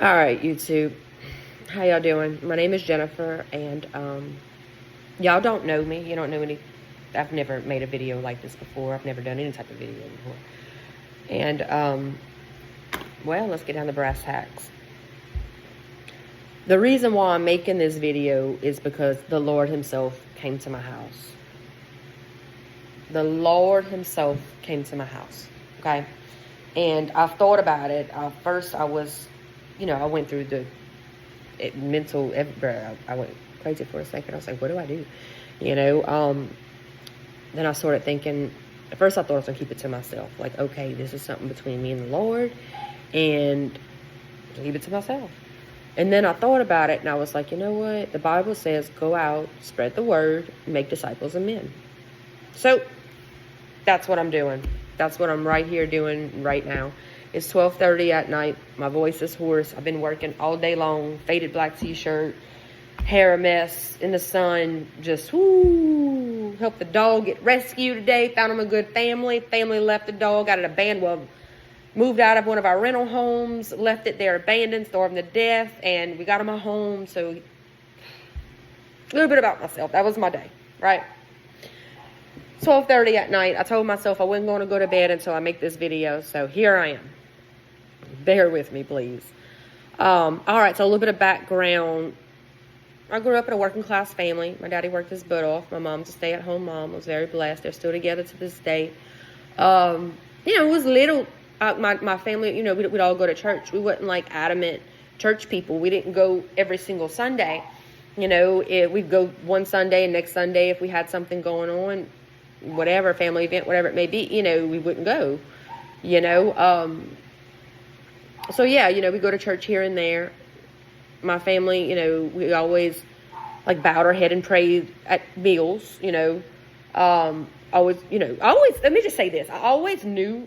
All right, YouTube. How y'all doing? My name is Jennifer, and y'all don't know me. You don't know any. I've never made a video like this before. I've never done any type of video before. And well, let's get down to brass tacks. The reason why I'm making this video is because the Lord Himself came to my house. The Lord Himself came to my house. Okay, and I've thought about it. First, I was, I went through the mental. I went crazy for a second. I was like, what do I do? Then I started thinking. At first, I thought I was gonna keep it to myself. Like, okay, this is something between me and the Lord, and keep it to myself. And then I thought about it, and I was like, you know what? The Bible says, go out, spread the word, make disciples of men. So that's what I'm doing. That's what I'm right here doing right now. It's 12:30 at night. My voice is hoarse. I've been working all day long. Faded black t-shirt, hair a mess, in the sun. Just, helped the dog get rescued today. Found him a good family. Family left the dog out of the moved out of one of our rental homes, left it there abandoned, starving to death, and we got him a home. So a little bit about myself. That was my day, right? 12:30 at night. I told myself I wasn't going to go to bed until I make this video. So here I am. Bear with me, please. All right, so a little bit of background. I grew up in a working class family. My daddy worked his butt off. My mom's a stay-at-home mom. I was very blessed. They're still together to this day. It was little. My family, we'd all go to church. We wasn't like adamant church people. We didn't go every single Sunday. We'd go one Sunday and next Sunday if we had something going on, whatever, family event, whatever it may be, we wouldn't go, So yeah, we go to church here and there. My family, we always like bowed our head and prayed at meals, always, let me just say this. I always knew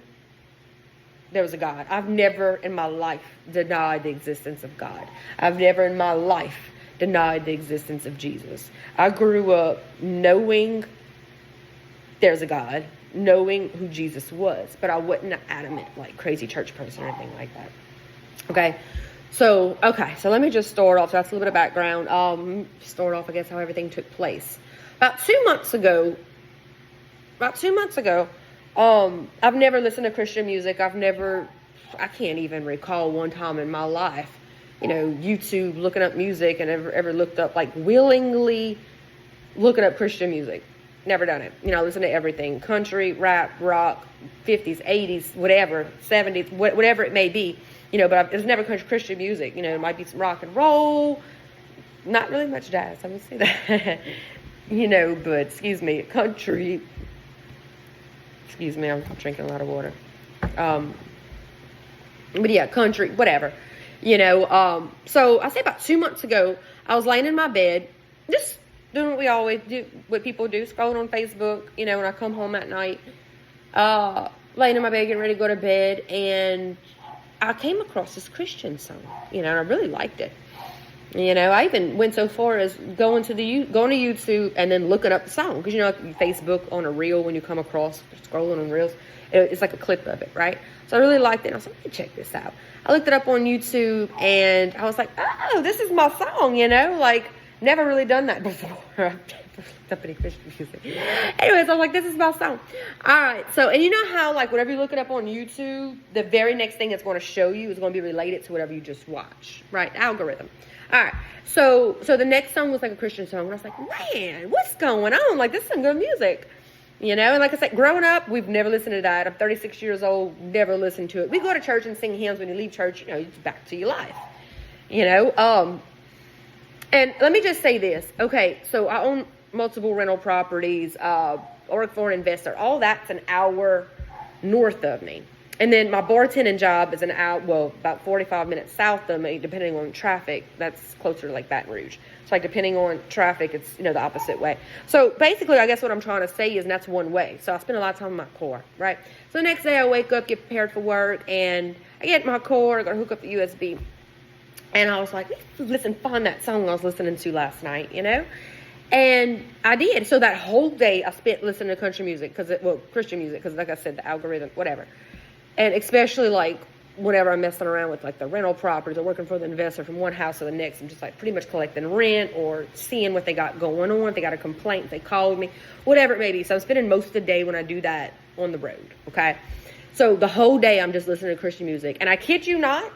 there was a God. I've never in my life denied the existence of God. I've never in my life denied the existence of Jesus. I grew up knowing there's a God, knowing who Jesus was, but I wasn't an adamant, like crazy church person or anything like that. Okay. So let me just start off. So that's a little bit of background. I guess, how everything took place. About 2 months ago, I've never listened to Christian music. I can't even recall one time in my life, YouTube looking up music and ever looked up, like willingly looking up Christian music. Never done it. I listen to everything. Country, rap, rock, 50s, 80s, whatever, 70s, whatever it may be. But there's never Christian music. It might be some rock and roll. Not really much jazz, I would say that. But excuse me, country. Excuse me, I'm drinking a lot of water. But yeah, country, whatever. So I say about 2 months ago, I was laying in my bed, just doing what we always do, what people do, scrolling on Facebook, when I come home at night, laying in my bed, getting ready to go to bed, and I came across this Christian song, and I really liked it. I even went so far as going to YouTube and then looking up the song. Because, like Facebook on a reel, when you come across, scrolling on reels, it's like a clip of it, right? So I really liked it. And I was like, let me check this out. I looked it up on YouTube, and I was like, oh, this is my song, like, never really done that before. I've never looked up any Christian music. Anyways, I was like, this is my song. All right. So, and you know how, like, whatever you look it up on YouTube, the very next thing it's going to show you is going to be related to whatever you just watch, right? Algorithm. All right. So the next song was like a Christian song. And I was like, man, what's going on? Like, this is some good music. And like I said, growing up, we've never listened to that. I'm 36 years old, never listened to it. We go to church and sing hymns when you leave church, it's back to your life. And let me just say this. Okay, so I own multiple rental properties. I work for an investor. All that's an hour north of me. And then my bartending job is about 45 minutes south of me, depending on traffic. That's closer to like Baton Rouge. So like depending on traffic, it's, the opposite way. So basically, I guess what I'm trying to say is that's one way. So I spend a lot of time in my car, right? So the next day I wake up, get prepared for work, and I get my car, I gotta hook up the USB. And I was like, find that song I was listening to last night, And I did. So that whole day I spent listening to country music, Christian music, because like I said, the algorithm, whatever. And especially like whenever I'm messing around with like the rental properties or working for the investor from one house to the next, I'm just like pretty much collecting rent or seeing what they got going on. If they got a complaint, if they called me, whatever it may be. So I'm spending most of the day when I do that on the road. Okay. So the whole day I'm just listening to Christian music. And I kid you not,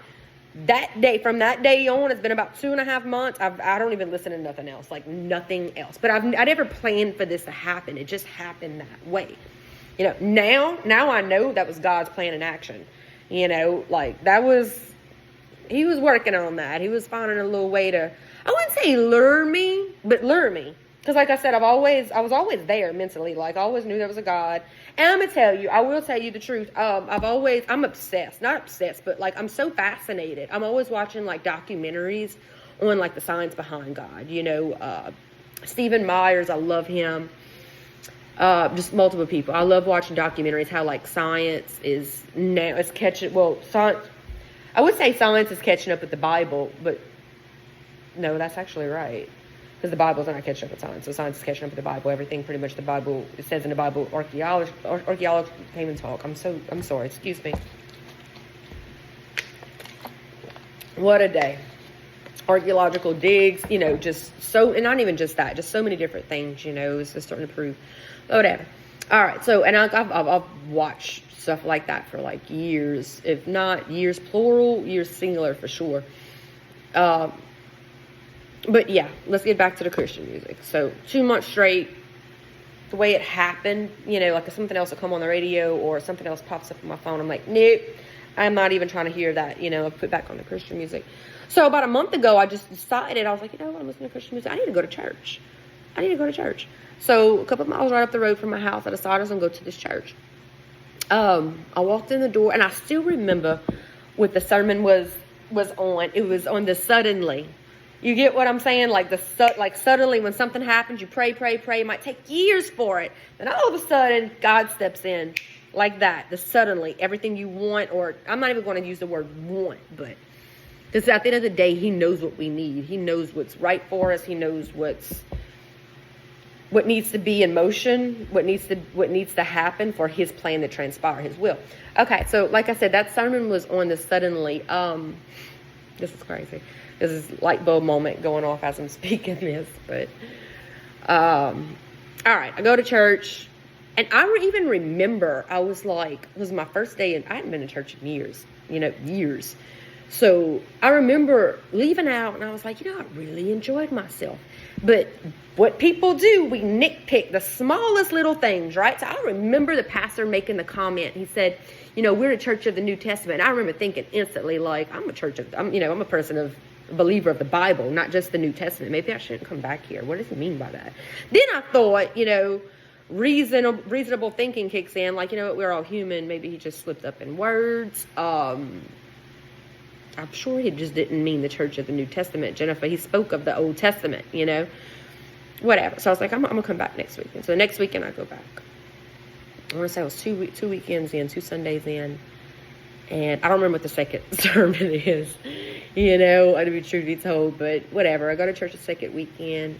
from that day on, it's been about 2.5 months. I don't even listen to nothing else, like nothing else. But I never planned for this to happen. It just happened that way. You know, now I know that was God's plan in action. You know, like he was working on that. He was finding a little way to, I wouldn't say lure me, but lure me. Because like I said, I was always there mentally. Like I always knew there was a God. And I will tell you the truth. I'm obsessed, not obsessed, but like I'm so fascinated. I'm always watching like documentaries on like the science behind God. You know, Stephen Myers, I love him. Just multiple people. I love watching documentaries, how like science is now, it's catching, science, I would say science is catching up with the Bible, but no, that's actually right. Because the Bible's not catching up with science. So science is catching up with the Bible. Everything pretty much the Bible, it says in the Bible, archaeology came and talk. I'm sorry, excuse me. What a day. Archaeological digs, you know, and not even just that, just so many different things, you know, it's just starting to prove. Whatever. All right. So, and I've watched stuff like that for like years, if not years plural, years singular for sure. But yeah, let's get back to the Christian music. So 2 months straight, the way it happened, you know, like if something else will come on the radio or something else pops up on my phone, I'm like, nope, I'm not even trying to hear that, you know, I'll put back on the Christian music. So about a month ago, I just decided, I was like, you know what, I'm listening to Christian music. I need to go to church. So a couple of miles right up the road from my house, I decided I was going to go to this church. I walked in the door, and I still remember what the sermon was on. It was on the suddenly. You get what I'm saying? Like suddenly when something happens, you pray. It might take years for it. Then all of a sudden, God steps in like that. The suddenly, everything you want, or I'm not even going to use the word want, but because at the end of the day, he knows what we need. He knows what's right for us. He knows what needs to be in motion, what needs to happen for his plan to transpire, his will. Okay, so like I said, that sermon was on the suddenly. This is crazy. This is light bulb moment going off as I'm speaking this, but all right, I go to church, and I even remember I was like, it was my first day, and I hadn't been to church in years. So I remember leaving out, and I was like, I really enjoyed myself. But what people do, we nitpick the smallest little things, right? So I remember the pastor making the comment. He said, we're a church of the New Testament. And I remember thinking instantly, like, I'm a believer of the Bible, not just the New Testament. Maybe I shouldn't come back here. What does he mean by that? Then I thought, reasonable thinking kicks in. Like, we're all human. Maybe he just slipped up in words. I'm sure he just didn't mean the church of the New Testament, Jennifer. He spoke of the Old Testament, whatever. So I was like, I'm going to come back next weekend. So the next weekend I go back. I want to say it was two weekends in, 2 Sundays in. And I don't remember what the second sermon is, to be true to be told. But whatever. I go to church the second weekend.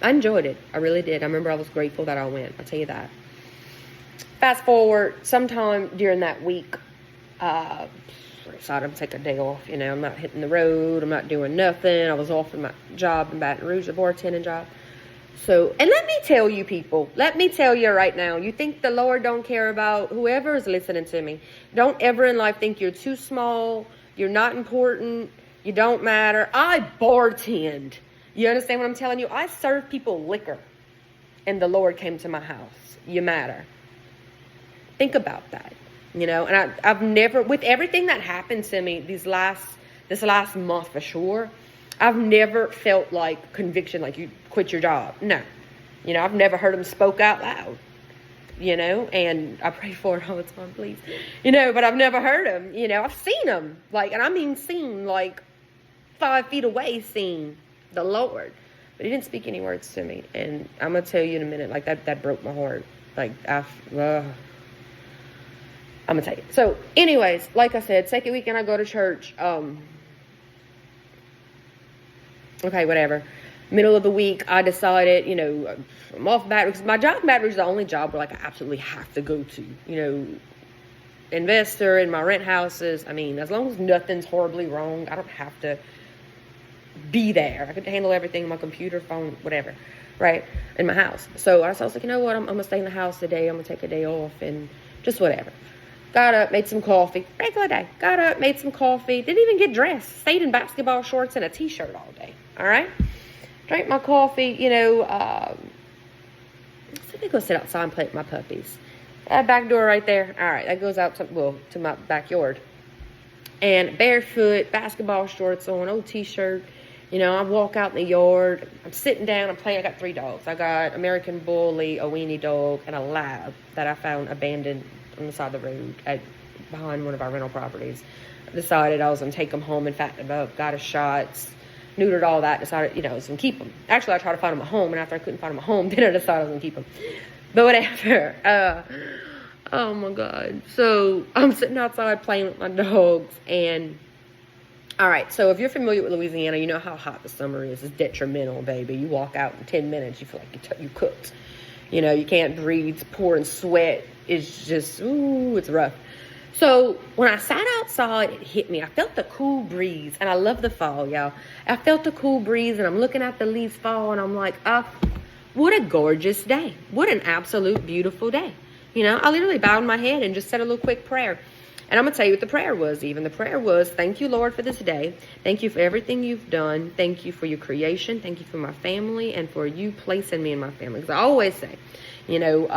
I enjoyed it. I really did. I remember I was grateful that I went. I'll tell you that. Fast forward, sometime during that week, I decided to take a day off. I'm not hitting the road. I'm not doing nothing. I was off from my job in Baton Rouge, the bartending job. So, and let me tell you people, right now, you think the Lord don't care about whoever is listening to me. Don't ever in life think you're too small, you're not important, you don't matter. I bartend. You understand what I'm telling you? I serve people liquor, and the Lord came to my house. You matter. Think about that. And I've never, with everything that happened to me this last month for sure, I've never felt like conviction, like you quit your job. No. I've never heard them spoke out loud, and I pray for it all the time, please. But I've never heard them, I've seen them, and I mean seen, 5 feet away, seen the Lord. But he didn't speak any words to me. And I'm going to tell you in a minute, that broke my heart. I'm going to tell you. So, anyways, like I said, second weekend I go to church. Okay, whatever. Middle of the week, I decided, I'm off Baton Rouge. My job in Baton Rouge is the only job where, I absolutely have to go to, investor in my rent houses. I mean, as long as nothing's horribly wrong, I don't have to be there. I could handle everything on my computer, phone, whatever, right, in my house. So I was like, you know what, I'm going to stay in the house today. I'm going to take a day off and just whatever. Got up, made some coffee. Regular day. Got up, made some coffee. Didn't even get dressed. Stayed in basketball shorts and a t-shirt all day. All right? Drank my coffee, you know. So they go sit outside and play with my puppies. That back door right there. All right, that goes out to my backyard. And barefoot, basketball shorts on, old t-shirt. You know, I walk out in the yard. I'm sitting down. I'm playing. I got 3 dogs. I got American Bully, a weenie dog, and a lab that I found abandoned on the side of the road behind one of our rental properties. I decided I was going to take them home and fatten them up. Got his shots, neutered all that. Decided, you know, I was going to keep them. Actually, I tried to find them at home, and after I couldn't find them at home, then I decided I was going to keep them. But whatever. Oh, my God. So I'm sitting outside playing with my dogs, and all right, so if you're familiar with Louisiana, you know how hot the summer is. It's detrimental, baby. You walk out in 10 minutes, you feel like you cooked. You know, you can't breathe. It's pouring sweat. It's just, ooh, it's rough. So when I sat outside, it hit me. I felt the cool breeze, and I love the fall, y'all. I felt the cool breeze, and I'm looking at the leaves fall, and I'm like, what a gorgeous day. What an absolute beautiful day. You know, I literally bowed my head and just said a little quick prayer. And I'm going to tell you what the prayer was even. The prayer was, thank you, Lord, for this day. Thank you for everything you've done. Thank you for your creation. Thank you for my family and for you placing me in my family. Because I always say, you know,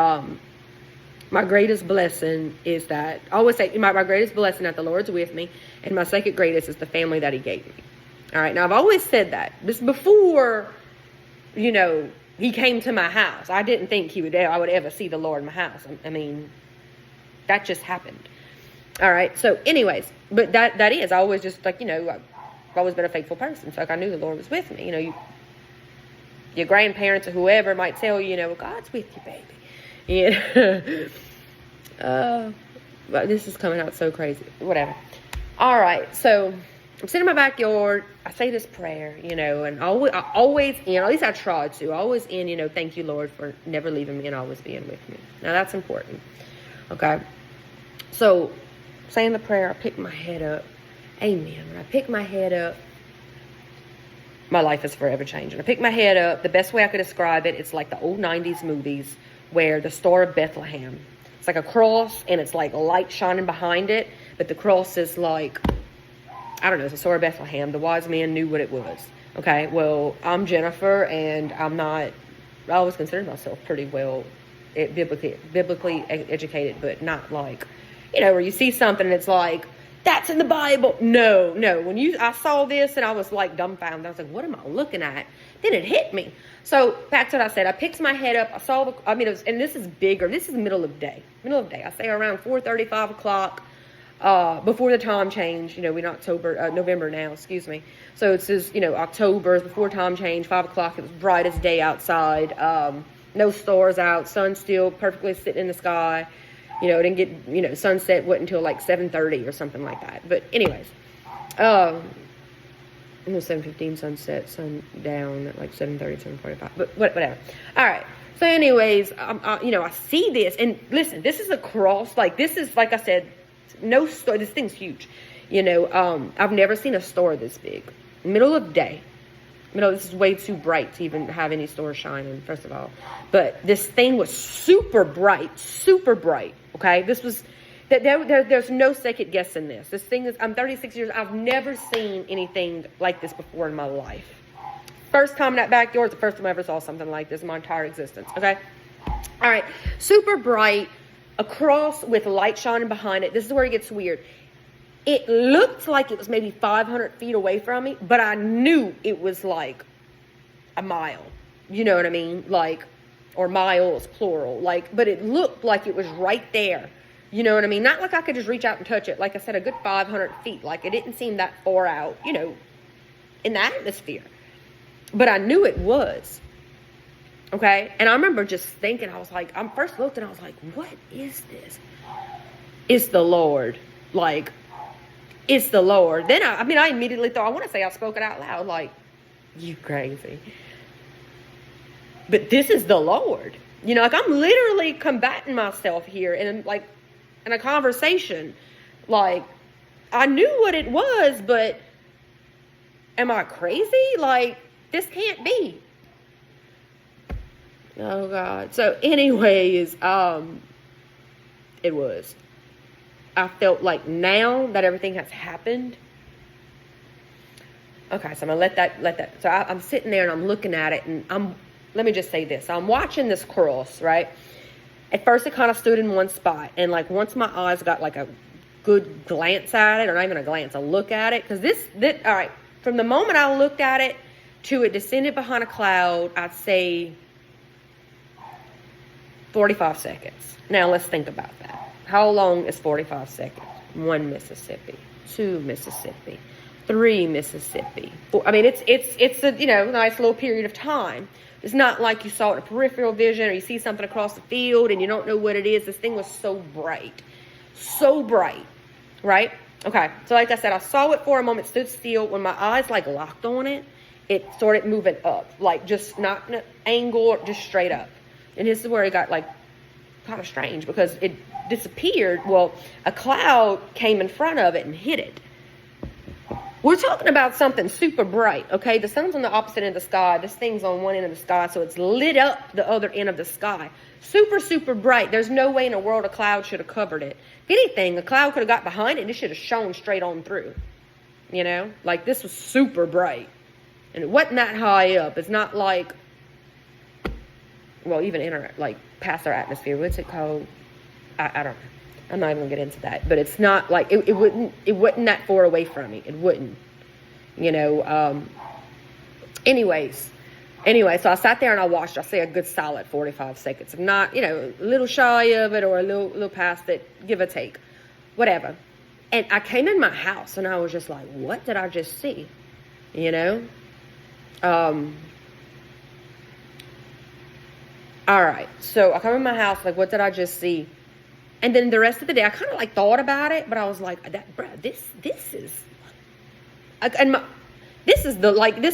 my greatest blessing is that, I always say, my greatest blessing that the Lord's with me. And my second greatest is the family that he gave me. All right. Now, I've always said that. This before, you know, he came to my house. I didn't think I would ever see the Lord in my house. I mean, that just happened. All right. So anyways, but that is, I always just like, you know, I've always been a faithful person. So like I knew the Lord was with me. You know, your grandparents or whoever might tell you, you know, well, God's with you, baby. Yeah. But this is coming out so crazy. Whatever. All right. So I'm sitting in my backyard. I say this prayer, you know, and I always end, at least I try to, always end, you know, thank you, Lord, for never leaving me and always being with me. Now that's important. Okay. So saying the prayer, I pick my head up. Amen. When I pick my head up, my life is forever changing. I pick my head up. The best way I could describe it, it's like the old 90s movies where the Star of Bethlehem. It's like a cross and it's like a light shining behind it. But the cross is like, I don't know, it's the Star of Bethlehem. The wise man knew what it was. Okay, well, I'm Jennifer and I always considered myself pretty well biblically educated, but not like, you know, where you see something and it's like, that's in the Bible. No. When I saw this and I was like dumbfounded. I was like, what am I looking at? Then it hit me. So back to what I said. I picked my head up. I saw and this is bigger. This is middle of day. I say around 4:30, 5 o'clock, before the time change. You know, we're in November now, excuse me. So it says, you know, October, before time change, 5 o'clock. It was bright as day outside. No stars out. Sun still perfectly sitting in the sky. You know, it didn't get, you know, sunset wasn't until like 7:30 or something like that. But anyways, 7:15 sunset, sun down at like 7:30, 7:45. But whatever. All right. So anyways, you know, I see this. And listen, this is a cross. Like, this is, like I said, no store. This thing's huge. You know, I've never seen a store this big. Middle of day. You know, this is way too bright to even have any stores shining, first of all. But this thing was super bright. Okay, this was, there's no second guessing this. This thing is, I'm 36 years, I've never seen anything like this before in my life. First time in that backyard, the first time I ever saw something like this in my entire existence, okay? All right, super bright, a cross with light shining behind it. This is where it gets weird. It looked like it was maybe 500 feet away from me, but I knew it was like a mile. You know what I mean? Like, or miles, plural. Like, but it looked like it was right there. You know what I mean? Not like I could just reach out and touch it. Like I said, a good 500 feet. Like, it didn't seem that far out, you know, in the atmosphere. But I knew it was. Okay? And I remember just thinking, I was like, I first looked and I was like, what is this? It's the Lord. Like, it's the Lord. Then I immediately thought, I want to say I spoke it out loud. Like, you crazy. But this is the Lord. You know, like, I'm literally combating myself here. And I'm like, in a conversation. Like, I knew what it was, but am I crazy? Like, this can't be. Oh, God. So, anyways, it was. I felt like now that everything has happened. Okay, so I'm going to let that. So I'm sitting there and I'm looking at it, and let me just say this. I'm watching this cross, right? At first it kind of stood in one spot, and like once my eyes got like a good glance at it, or not even a glance, a look at it, because this, all right, from the moment I looked at it to it descended behind a cloud, I'd say 45 seconds. Now let's think about that. How long is 45 seconds? 1 Mississippi, 2 Mississippi, 3 Mississippi. 4, I mean, it's a, nice little period of time. It's not like you saw it in a peripheral vision or you see something across the field and you don't know what it is. This thing was so bright, right? Okay, so like I said, I saw it for a moment, stood still. When my eyes like locked on it, it started moving up, like just not an angle, just straight up. And this is where it got like kind of strange because it disappeared. Well, a cloud came in front of it and hit it. We're talking about something super bright, okay? The sun's on the opposite end of the sky. This thing's on one end of the sky, so it's lit up the other end of the sky. Super, super bright. There's no way in the world a cloud should have covered it. If anything, a cloud could have got behind it and it should have shone straight on through. Like this was super bright. And it wasn't that high up. It's not like, well, even like past our atmosphere. What's it called? I don't know. I'm not even gonna get into that, but it's not like it wasn't that far away from me. It wouldn't, anyway, so I sat there and I watched, I say a good solid 45 seconds. I'm not, a little shy of it or a little past it, give or take, whatever. And I came in my house and I was just like, what did I just see? All right. So I come in my house, like, what did I just see? And then the rest of the day, I kind of like thought about it, but I was like, this is, this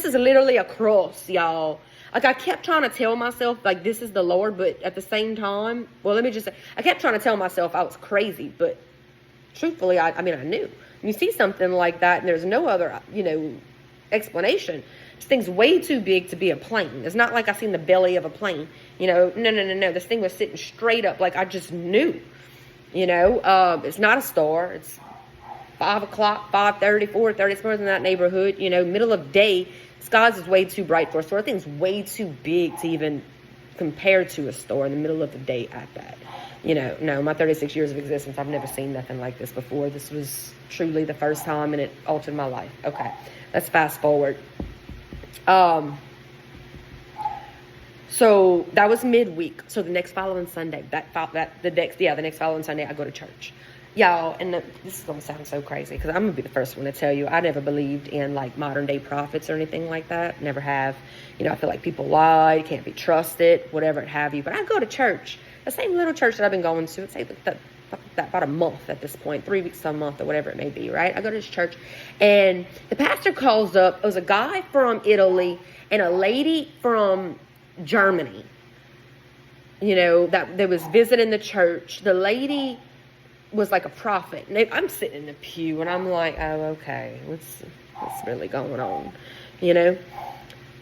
is literally a cross, y'all. Like I kept trying to tell myself, like, this is the Lord, but at the same time, well, let me just say, I kept trying to tell myself I was crazy, but truthfully, I knew. When you see something like that and there's no other, explanation, this thing's way too big to be a plane. It's not like I seen the belly of a plane, no. This thing was sitting straight up, like I just knew. It's not a star. It's 5 o'clock, 5:30, 4:30. It's more than that neighborhood. Middle of day. Skies is way too bright for a star. Thing's way too big to even compare to a star in the middle of the day at that. No, my 36 years of existence, I've never seen nothing like this before. This was truly the first time, and it altered my life. Okay, let's fast forward. So that was midweek. So the next following Sunday, the next following Sunday, I go to church, y'all. And this is gonna sound so crazy because I'm gonna be the first one to tell you I never believed in like modern day prophets or anything like that. Never have. I feel like people lie, can't be trusted, whatever it have you. But I go to church, the same little church that I've been going to. It's like that about a month at this point, 3 weeks to a month or whatever it may be. Right? I go to this church, and the pastor calls up. It was a guy from Italy and a lady from Germany, that was visiting the church. The lady was like a prophet. And I'm sitting in the pew and I'm like, oh, okay, what's really going on? It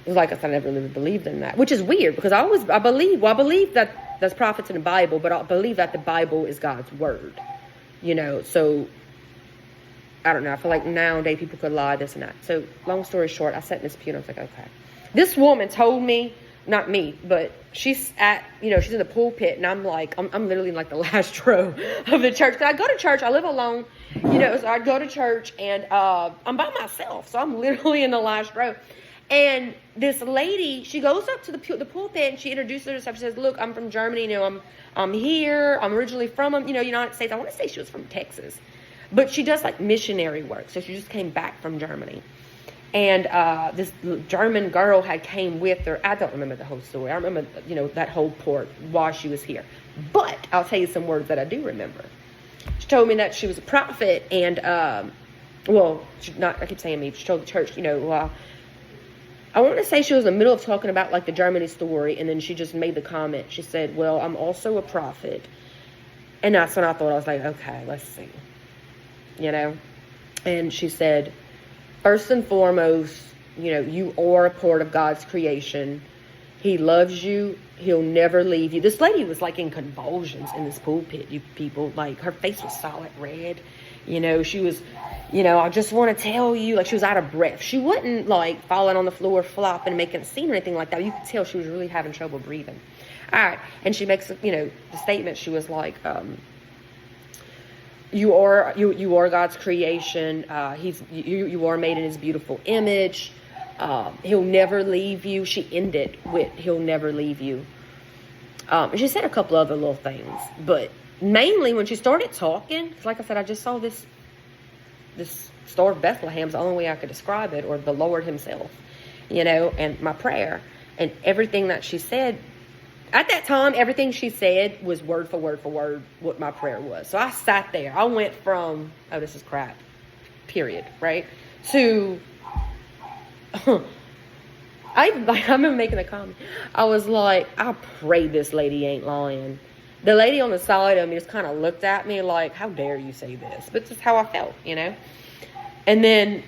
was like I never really believed in that, which is weird because I believe that there's prophets in the Bible, but I believe that the Bible is God's word. So I don't know. I feel like nowadays people could lie, this and that. So long story short, I sat in this pew and I was like, okay. This woman told me, not me, but she's she's in the pulpit, and I'm like, I'm literally in like the last row of the church. Cause I go to church, I live alone, so I go to church, and I'm by myself, so I'm literally in the last row. And this lady, she goes up to the pulpit, and she introduces herself. She says, "Look, I'm from Germany. I'm here. I'm originally from United States. I want to say she was from Texas, but she does like missionary work. So she just came back from Germany." And this German girl had came with her. I don't remember the whole story. I remember, that whole part while she was here. But I'll tell you some words that I do remember. She told me that she was a prophet, and I keep saying me. She told the church, I want to say she was in the middle of talking about like the Germany story, and then she just made the comment. She said, "Well, I'm also a prophet, And that's when I thought, I was like, okay, let's see. You know? And she said, first and foremost, you know, you are a part of God's creation. He loves you. He'll never leave you. This lady was like in convulsions in this pulpit, you people. Like, her face was solid red. You know, she was, you know, I just want to tell you, like, she was out of breath. She wasn't like falling on the floor, flopping, and making a scene or anything like that. You could tell she was really having trouble breathing. All right. And she makes, you know, the statement. She was like, you are God's creation. You are made in his beautiful image. He'll never leave you. She ended with, he'll never leave you. And she said a couple other little things, but mainly when she started talking, cause like I said, I just saw this Star of Bethlehem's the only way I could describe it, or the Lord himself, you know, and my prayer and everything that she said. At that time, everything she said was word for word what my prayer was. So I sat there. I went from, oh, this is crap, period, right, to, I remember making a comment. I was like, I pray this lady ain't lying. The lady on the side of me just kind of looked at me like, how dare you say this? But this is how I felt, you know. And then,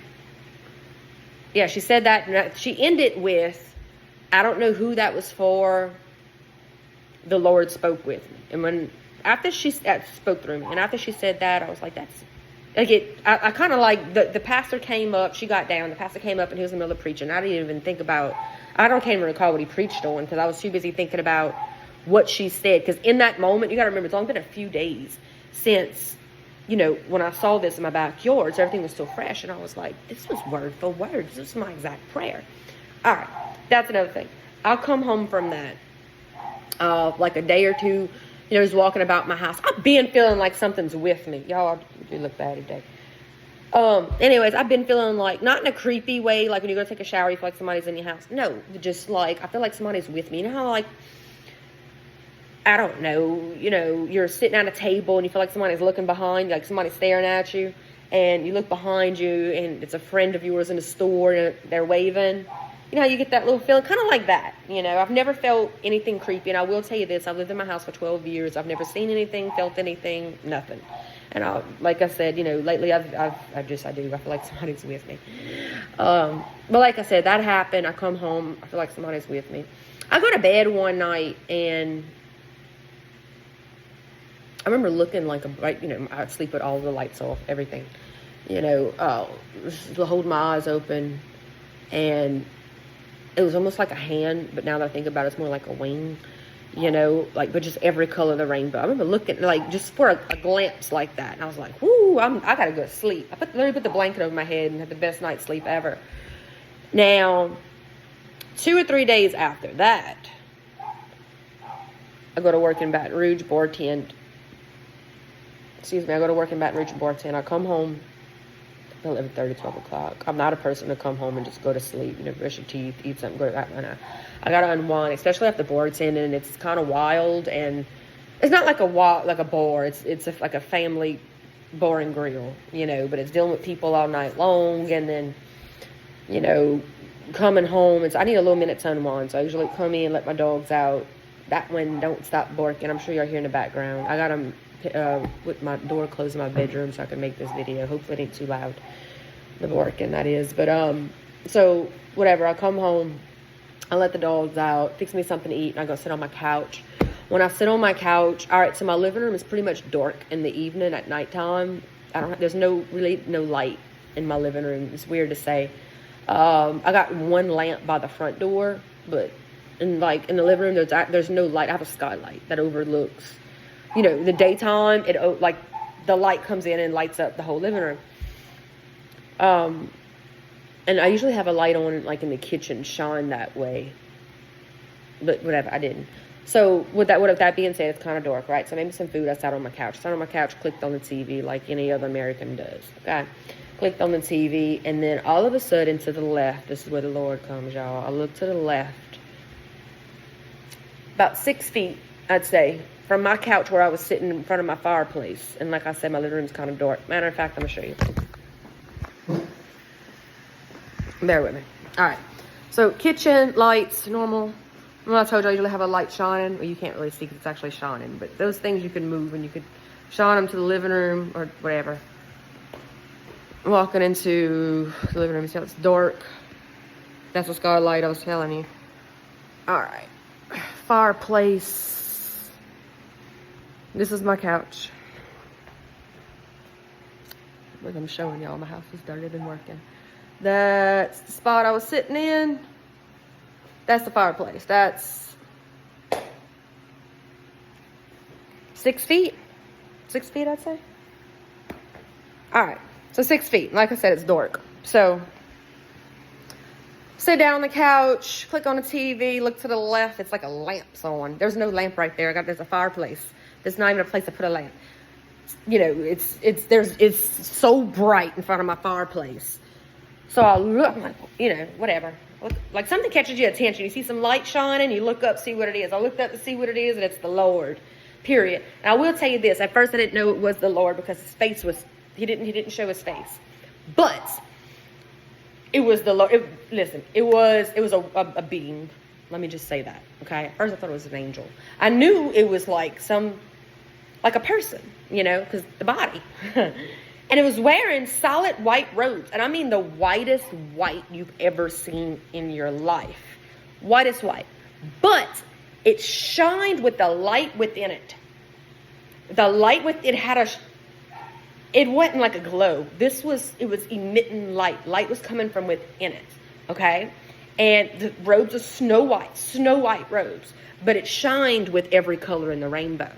yeah, she said that. And she ended with, I don't know who that was for. The Lord spoke with me. And after she spoke through me, and after she said that, I was like, that's, like it, I kind of like, the pastor came up, she got down, the pastor came up and he was in the middle of preaching. I didn't even think about, can't even recall what he preached on, because I was too busy thinking about what she said. Because in that moment, you got to remember, it's only been a few days since, you know, when I saw this in my backyard, so everything was still fresh. And I was like, this was word for word. This was my exact prayer. All right, that's another thing. I'll come home from that. Like a day or two, you know, just walking about my house. I've been feeling like something's with me. Y'all do look bad today. Anyways, I've been feeling like, not in a creepy way, like when you go take a shower, you feel like somebody's in your house. No, just like, I feel like somebody's with me. You know how, like, I don't know, you know, you're sitting at a table and you feel like somebody's looking behind you, like somebody's staring at you, and you look behind you and it's a friend of yours in the store and they're waving. You know how you get that little feeling? Kind of like that, you know. I've never felt anything creepy. And I will tell you this. I've lived in my house for 12 years. I've never seen anything, felt anything, nothing. And like I said, you know, lately I do. I feel like somebody's with me. But like I said, that happened. I come home. I feel like somebody's with me. I go to bed one night and I remember looking like you know, I'd sleep with all the lights off, everything. You know, hold my eyes open, and it was almost like a hand, but now that I think about it, it's more like a wing, you know, like, but just every color of the rainbow. I remember looking, like, just for a glimpse like that, and I was like, whoo, I gotta go to sleep. I literally put the blanket over my head and had the best night's sleep ever. Now, 2 or 3 days after that, I go to work in Baton Rouge, bartend. I go to work in Baton Rouge, bartend. I come home 11:30, 12 o'clock. I'm not a person to come home and just go to sleep, you know, brush your teeth, eat something, go to bed. I gotta unwind, especially after bartending, and it's kind of wild, and it's not like a bar. It's like a family bar and grill, you know, but it's dealing with people all night long, and then, you know, coming home. I need a little minute to unwind, so I usually come in, let my dogs out. That one don't stop barking. I'm sure y'all hear in the background. I got them with my door closed in my bedroom so I can make this video. Hopefully it ain't too loud, the barking, that is. But so whatever, I come home, I let the dogs out, fix me something to eat, and I go sit on my couch. When I sit on my couch, all right, so my living room is pretty much dark in the evening. At nighttime, there's no light in my living room. It's weird to say. I got one lamp by the front door, but in the living room, there's no light. I have a skylight that overlooks, you know, the daytime. Like the light comes in and lights up the whole living room. And I usually have a light on, like, in the kitchen, shine that way. But whatever, I didn't. So with that being said, it's kind of dark, right? So I made me some food. I sat on my couch. Clicked on the TV like any other American does. Okay, clicked on the TV, and then all of a sudden, to the left, this is where the Lord comes, y'all. I look to the left, about 6 feet, I'd say, from my couch where I was sitting in front of my fireplace. And like I said, my living room's kind of dark. Matter of fact, I'm gonna show you. Bear with me. All right. So kitchen lights, normal. Well, I told you I usually have a light shining. Well, you can't really see because it's actually shining. But those things you can move and you could Showing them to the living room or whatever. Walking into the living room, see how it's dark. That's the skylight I was telling you. All right, fireplace. This is my couch. Look, I'm showing y'all my house is dirty and working. That's the spot I was sitting in. That's the fireplace. That's 6 feet. 6 feet, I'd say. All right, so 6 feet. Like I said, it's dark. So sit down on the couch, click on the TV, look to the left. It's like a lamp's on. There's no lamp right there. There's a fireplace. There's not even a place to put a lamp. You know, it's so bright in front of my fireplace. So I look, I'm like, you know, whatever. Like something catches your attention. You see some light shining, you look up, see what it is. I looked up to see what it is, and it's the Lord. Period. And I will tell you this. At first, I didn't know it was the Lord because his face was, he didn't show his face. But it was the Lord. Listen, it was a being. Let me just say that, okay? At first, I thought it was an angel. I knew it was like a person, you know, because the body. And it was wearing solid white robes. And I mean the whitest white you've ever seen in your life. Whitest white. But it shined with the light within it. The light it wasn't like a glow. It was emitting light. Light was coming from within it, okay? And the robes are snow white robes. But it shined with every color in the rainbow.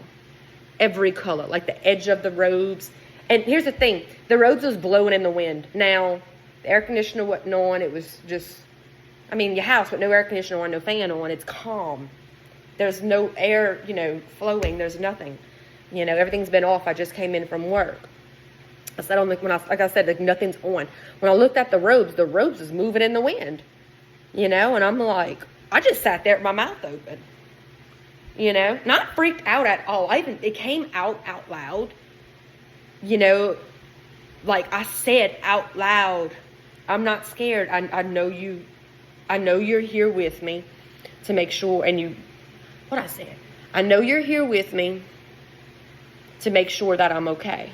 Every color, like the edge of the robes. And here's the thing, the robes was blowing in the wind. Now, the air conditioner wasn't on. It was just, I mean, your house with no air conditioner on, no fan on, it's calm. There's no air, you know, flowing. There's nothing. You know, everything's been off. I just came in from work. I said, like I said, like nothing's on. When I looked at the robes was moving in the wind. You know, and I'm like, I just sat there with my mouth open. You know, not freaked out at all. It came out loud. You know, like I said out loud, I'm not scared. I know you're here with me to make sure. And what I said, I know you're here with me to make sure that I'm okay.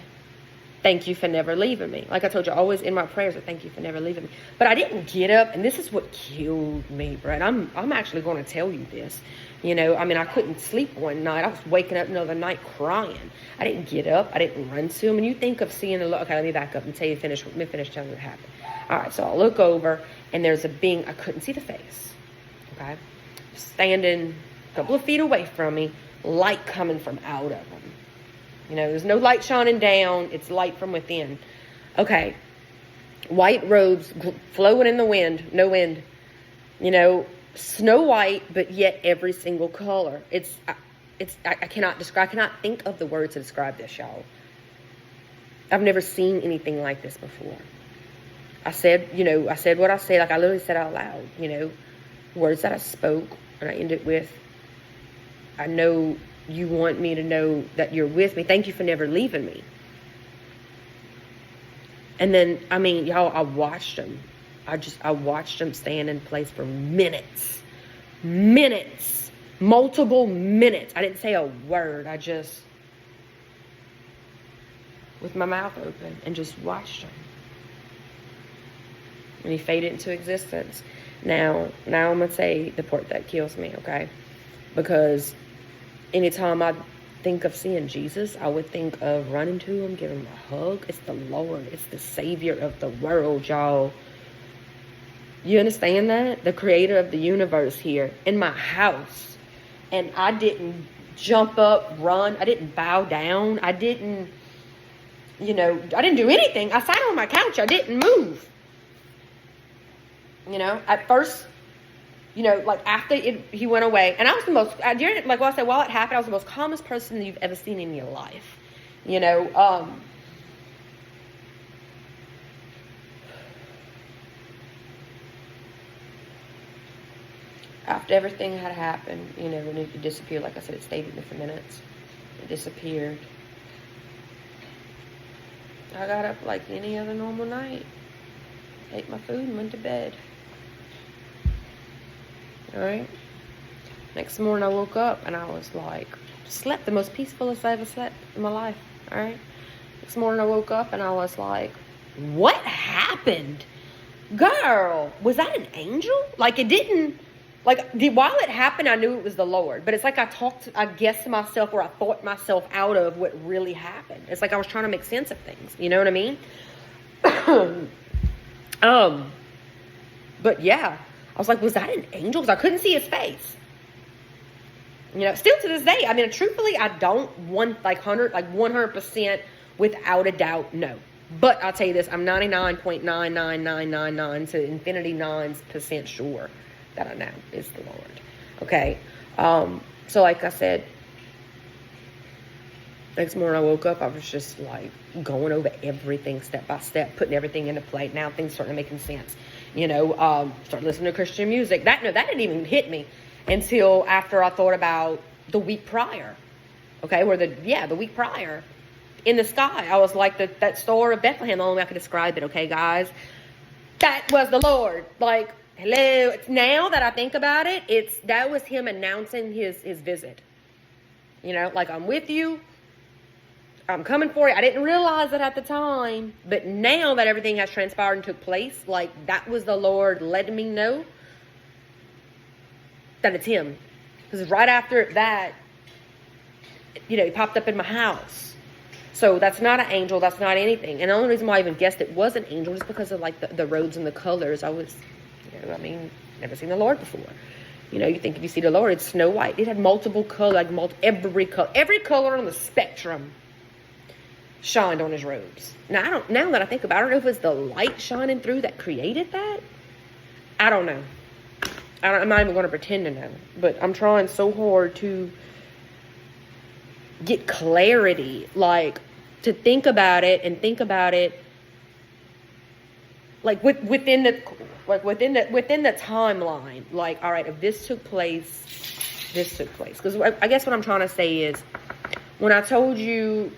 Thank you for never leaving me. Like I told you, always in my prayers, thank you for never leaving me. But I didn't get up, and this is what killed me, Brett. I'm actually going to tell you this. You know, I mean, I couldn't sleep one night. I was waking up another night crying. I didn't get up. I didn't run to him. And you think of seeing the look. Okay, let me back up and let me finish telling you what happened. All right, so I look over, and there's a being. I couldn't see the face. Okay, standing a couple of feet away from me, light coming from out of him. You know, there's no light shining down. It's light from within. Okay. White robes flowing in the wind. No wind. You know, snow white, but yet every single color. I cannot describe. I cannot think of the words to describe this, y'all. I've never seen anything like this before. I said what I said. Like I literally said out loud, you know, words that I spoke. And I ended with, I know you want me to know that you're with me. Thank you for never leaving me. And then, I mean, y'all, I watched them. I watched them stand in place for minutes. Multiple minutes. I didn't say a word. I just, with my mouth open, and just watched them. And he faded into existence. Now I'm going to say the part that kills me, okay? Because anytime I think of seeing Jesus, I would think of running to him, giving him a hug. It's the Lord. It's the Savior of the world, y'all. You understand that? The creator of the universe here in my house. And I didn't jump up, run. I didn't bow down. I didn't do anything. I sat on my couch. I didn't move. You know, at first, you know, like after he went away, and I was the most, like what I said, while it happened, I was the most calmest person you've ever seen in your life. You know, after everything had happened, you know, when it disappeared, like I said, it stayed with me for minutes. It disappeared. I got up like any other normal night, ate my food, and went to bed. All right. Next morning I woke up and I was like, slept the most peacefulest I ever slept in my life. All right. Next morning I woke up and I was like, what happened? Girl, was that an angel? Like, it didn't, like, while it happened, I knew it was the Lord. But it's like I guessed to myself, or I thought myself out of what really happened. It's like I was trying to make sense of things. You know what I mean? But yeah, I was like, was that an angel? Because I couldn't see his face. You know, still to this day, I mean, truthfully, I don't want 100% without a doubt, no. But I'll tell you this, I'm 99.99999 to infinity 9% sure that I know is the Lord. Okay. So like I said, next morning I woke up, I was just like going over everything step by step, putting everything into play. Now things started making sense. You know, started listening to Christian music. That didn't even hit me until after I thought about the week prior. Okay, the week prior. In the sky, I was like that star of Bethlehem. The only way I could describe it, okay, guys? That was the Lord. Like, hello. Now that I think about it, that was him announcing his visit. You know, like, I'm with you. I'm coming for you. I didn't realize it at the time. But now that everything has transpired and took place, like, that was the Lord letting me know that it's him. Because right after that, you know, he popped up in my house. So that's not an angel. That's not anything. And the only reason why I even guessed it was an angel is because of like the roads and the colors. I was, you know, I mean, never seen the Lord before. You know, you think if you see the Lord, it's Snow White. It had multiple colors, like every color on the spectrum shined on his robes. Now that I think about it, I don't know if it's the light shining through that created that. I don't know. I'm not even going to pretend to know. But I'm trying so hard to get clarity, like, to think about it like within the timeline. Like, all right, if this took place. Because I guess what I'm trying to say is, when I told you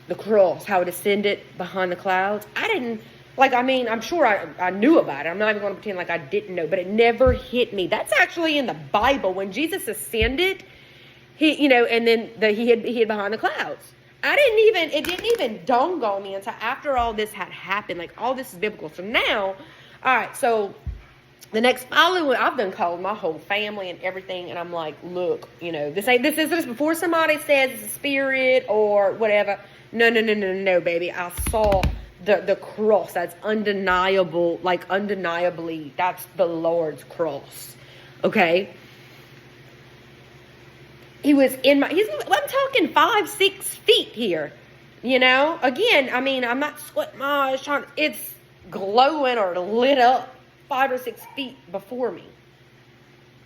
the cross, how it ascended behind the clouds, I didn't, like, I mean, I'm sure I knew about it. I'm not even going to pretend like I didn't know, but it never hit me. That's actually in the Bible. When Jesus ascended, he, you know, and then he hid behind the clouds. It didn't even dawn on me until after all this had happened. Like, all this is biblical. So now, all right, so the next following, I've done called my whole family and everything, and I'm like, look, you know, this is before somebody says it's a spirit or whatever. No, baby. I saw the cross. That's undeniable, like, undeniably, that's the Lord's cross. Okay? He was I'm talking 5-6 feet here, you know? Again, I mean, I'm not squinting my eyes trying, it's glowing or lit up 5 or 6 feet before me.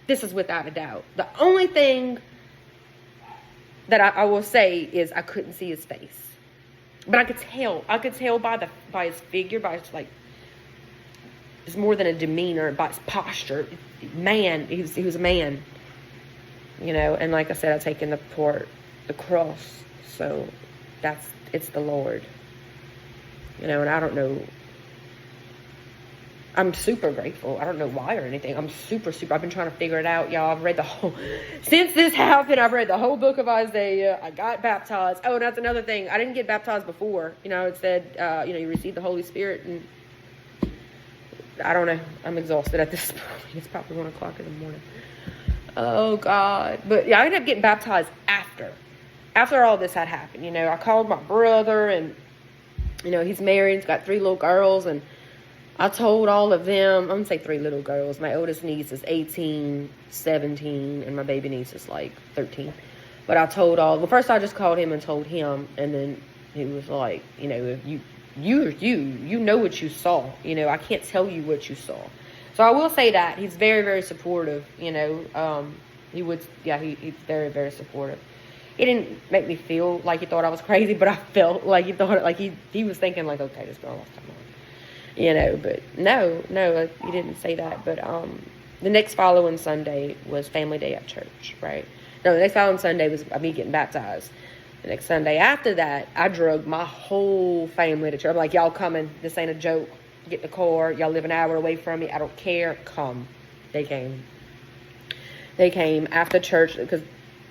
This is without a doubt. The only thing that I will say is I couldn't see his face. But I could tell by his figure, by his, like, it's more than a demeanor, by his posture. Man, he was a man. You know, and like I said, I've taken the cross, so it's the Lord. You know, and I don't know, I'm super grateful. I don't know why or anything. I'm super, I've been trying to figure it out, y'all. I've read since this happened, I've read the whole book of Isaiah. I got baptized. Oh, and that's another thing. I didn't get baptized before. You know, it said, you know, you receive the Holy Spirit, and I don't know. I'm exhausted at this point. It's probably 1 o'clock in the morning. Oh, God. But, yeah, I ended up getting baptized after all this had happened. You know, I called my brother, and, you know, he's married. He's got 3 little girls, and I told all of them, I'm going to say 3 little girls. My oldest niece is 18, 17, and my baby niece is, like, 13. But I told first I just called him and told him, and then he was like, you know, if you know what you saw. You know, I can't tell you what you saw. So I will say that he's very, very supportive. You know, he's very, very supportive. He didn't make me feel like he thought I was crazy, but I felt like he thought, like he was thinking, like, okay, this girl lost her mind. You know, but no, he didn't say that. But the next following Sunday was family day at church, right? No, the next following Sunday was me getting baptized. The next Sunday after that, I drug my whole family to church. I'm like, y'all coming? This ain't a joke. Get in the car. Y'all live an hour away from me. I don't care. Come. They came. They came after church because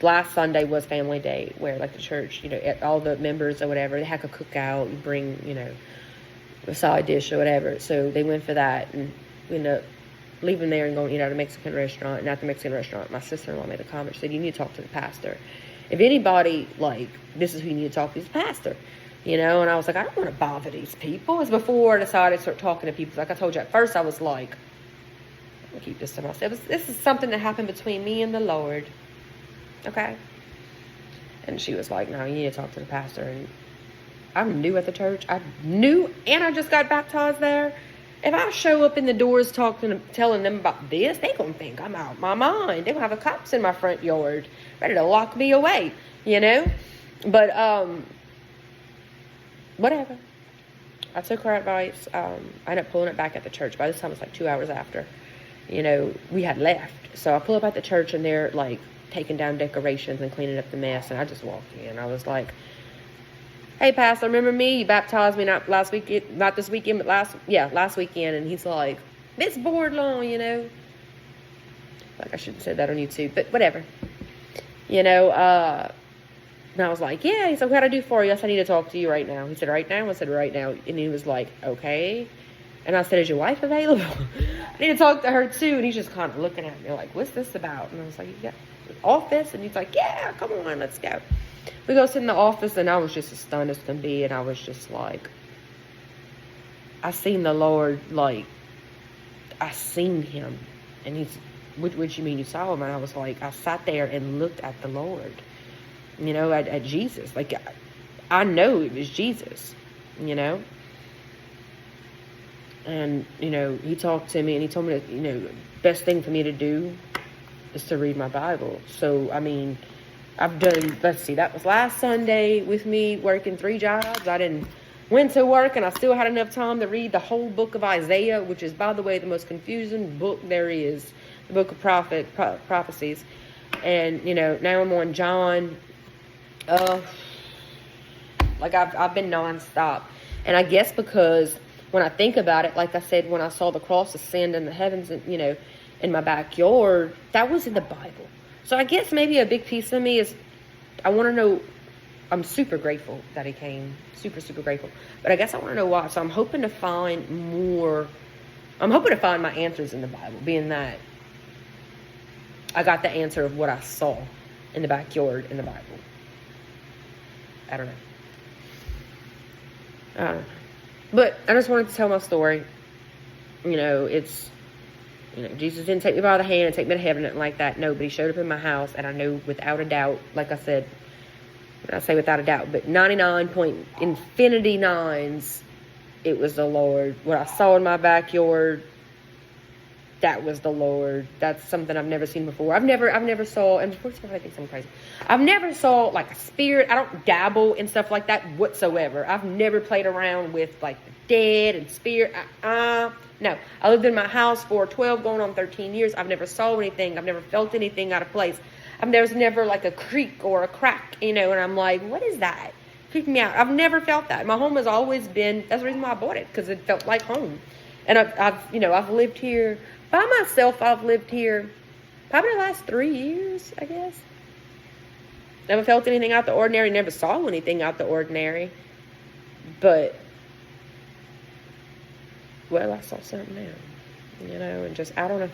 last Sunday was family day, where like the church, all the members or whatever, they had a cookout, you bring, a side dish or whatever. So they went for that, and we ended up leaving there and going to eat at a Mexican restaurant. And at the Mexican restaurant, my sister-in-law made a comment. She said, you need to talk to the pastor. If anybody, this is who you need to talk to, is the pastor. And I was like, I don't want to bother these people. It was before I decided to start talking to people. Like I told you, at first I was like, I'm going to keep this to myself. This is something that happened between me and the Lord. Okay? And she was like, no, you need to talk to the pastor. And I'm new at the church. I'm new, and I just got baptized there. If I show up in the doors telling them about this, they gonna think I'm out of my mind. They gonna have the cops in my front yard ready to lock me away, But, whatever. I took her advice. I ended up pulling it back at the church. By this time, it's like 2 hours after, we had left. So I pull up at the church, and they're, taking down decorations and cleaning up the mess. And I just walked in. I was like, hey, pastor, remember me? You baptized me not this weekend, but last weekend. And he's like, Miss Boardlawn, Like, I shouldn't have said that on YouTube, but whatever. And I was like, yeah. He's like, what do I do for you? Yes, I need to talk to you right now. He said, right now? I said, right now. And he was like, okay. And I said, is your wife available? I need to talk to her too. And he's just kind of looking at me like, what's this about? And I was like, you got the office? And he's like, yeah, come on, let's go. We go sit in the office, and I was just as stunned as can be. And I was just like, I seen the Lord, I seen him. And he's, what you mean you saw him? And I was like, I sat there and looked at the Lord, at Jesus. Like, I know it was Jesus, And, he talked to me, and he told me that, best thing for me to do is to read my Bible. So, I've done, let's see, that was last Sunday with me working 3 jobs. I went to work, and I still had enough time to read the whole book of Isaiah, which is, by the way, the most confusing book there is, the book of prophecies. And, now I'm on John. I've been nonstop. And I guess because when I think about it, like I said, when I saw the cross ascend in the heavens, and, in my backyard, that was in the Bible. So I guess maybe a big piece of me is, I want to know, I'm super grateful that he came. Super, super grateful. But I guess I want to know why. So I'm hoping to find my answers in the Bible, being that I got the answer of what I saw in the backyard in the Bible. I don't know. But I just wanted to tell my story. Jesus didn't take me by the hand and take me to heaven, nothing like that. No, but he showed up in my house, and I know without a doubt, like I said, I say without a doubt, but 99.9s, it was the Lord. What I saw in my backyard, that was the Lord. That's something I've never seen before. I've never saw, and of course I think I'm crazy. I've never saw like a spirit. I don't dabble in stuff like that whatsoever. I've never played around with like the dead and spirit. No, I lived in my house for 12, going on 13 years. I've never saw anything. I've never felt anything out of place. There's never like a creak or a crack, and I'm like, what is that? Freaked me out. I've never felt that. My home has always been, that's the reason why I bought it, because it felt like home. And I've lived here by myself. I've lived here probably the last 3 years, I guess. Never felt anything out the ordinary. Never saw anything out the ordinary. But, well, I saw something now. And just, I don't know.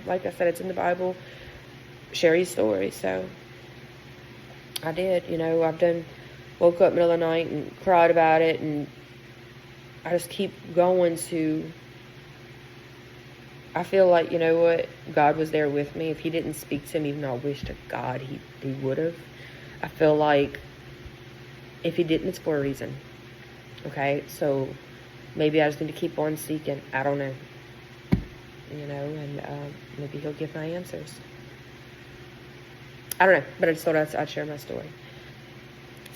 Like I said, it's in the Bible. Share your story. So, I did. Woke up middle of the night and cried about it. And I just keep going to, I feel like, what? God was there with me. If he didn't speak to me, even though I wish to God he would have. I feel like if he didn't, it's for a reason. Okay? So maybe I just need to keep on seeking. I don't know. And maybe he'll give my answers. I don't know. But I just thought I'd share my story.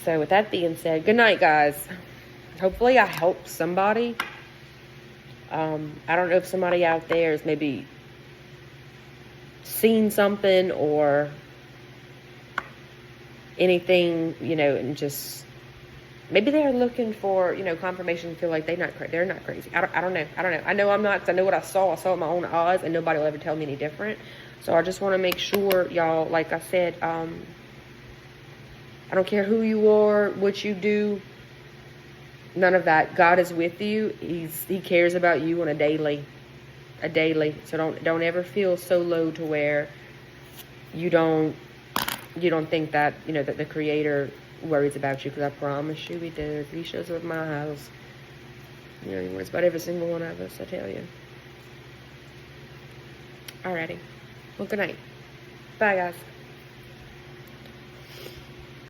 So with that being said, good night, guys. Hopefully I helped somebody. I don't know if somebody out there has maybe seen something or anything, and just maybe they're looking for, confirmation, feel like they're not crazy. I don't know. I know I'm not, because I know what I saw it with my own eyes, and nobody will ever tell me any different. So I just want to make sure, y'all, like I said, I don't care who you are, what you do. None of that. God is with you. He cares about you on a daily. So don't ever feel so low to where you don't think that, that the Creator worries about you, because I promise you He does. He shows up at my house. He worries about every single one of us, I tell you. Alrighty. Well, good night. Bye, guys.